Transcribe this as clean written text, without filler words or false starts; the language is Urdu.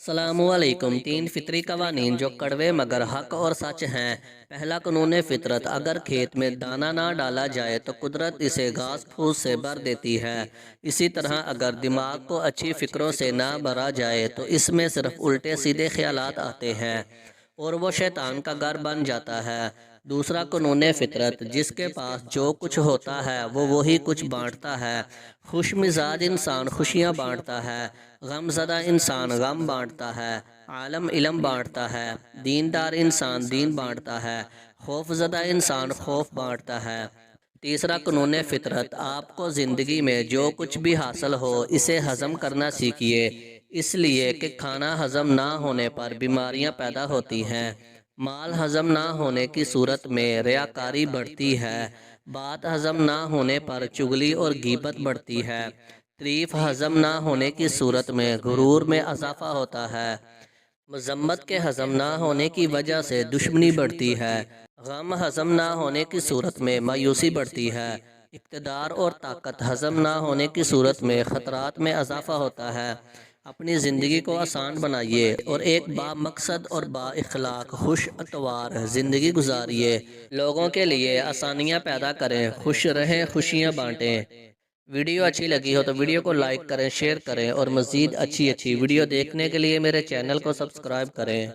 السلام علیکم۔ تین فطری قوانین جو کڑوے مگر حق اور سچ ہیں۔ پہلا قانون فطرت، اگر کھیت میں دانہ نہ ڈالا جائے تو قدرت اسے گھاس پھوس سے بھر دیتی ہے۔ اسی طرح اگر دماغ کو اچھی فکروں سے نہ بھرا جائے تو اس میں صرف الٹے سیدھے خیالات آتے ہیں اور وہ شیطان کا گھر بن جاتا ہے۔ دوسرا قانون فطرت، جس کے پاس جو کچھ ہوتا ہے وہ وہی کچھ بانٹتا ہے۔ خوش مزاج انسان خوشیاں بانٹتا ہے، غم زدہ انسان غم بانٹتا ہے، عالم علم بانٹتا ہے، دیندار انسان دین بانٹتا ہے، خوف زدہ انسان خوف بانٹتا ہے۔ تیسرا قانون فطرت، آپ کو زندگی میں جو کچھ بھی حاصل ہو اسے ہضم کرنا سیکھیے، اس لیے کہ کھانا ہضم نہ ہونے پر بیماریاں پیدا ہوتی ہیں، مال ہضم نہ ہونے کی صورت میں ریاکاری بڑھتی ہے، بات ہضم نہ ہونے پر چغلی اور غیبت بڑھتی ہے، تعریف ہضم نہ ہونے کی صورت میں غرور میں اضافہ ہوتا ہے، مذمت کے ہضم نہ ہونے کی وجہ سے دشمنی بڑھتی ہے، غم ہضم نہ ہونے کی صورت میں مایوسی بڑھتی ہے، اقتدار اور طاقت ہضم نہ ہونے کی صورت میں خطرات میں اضافہ ہوتا ہے۔ اپنی زندگی کو آسان بنائیے اور ایک با مقصد اور با اخلاق خوش اتوار زندگی گزاریے۔ لوگوں کے لیے آسانیاں پیدا کریں، خوش رہیں، خوشیاں بانٹیں۔ ویڈیو اچھی لگی ہو تو ویڈیو کو لائک کریں، شیئر کریں اور مزید اچھی ویڈیو دیکھنے کے لیے میرے چینل کو سبسکرائب کریں۔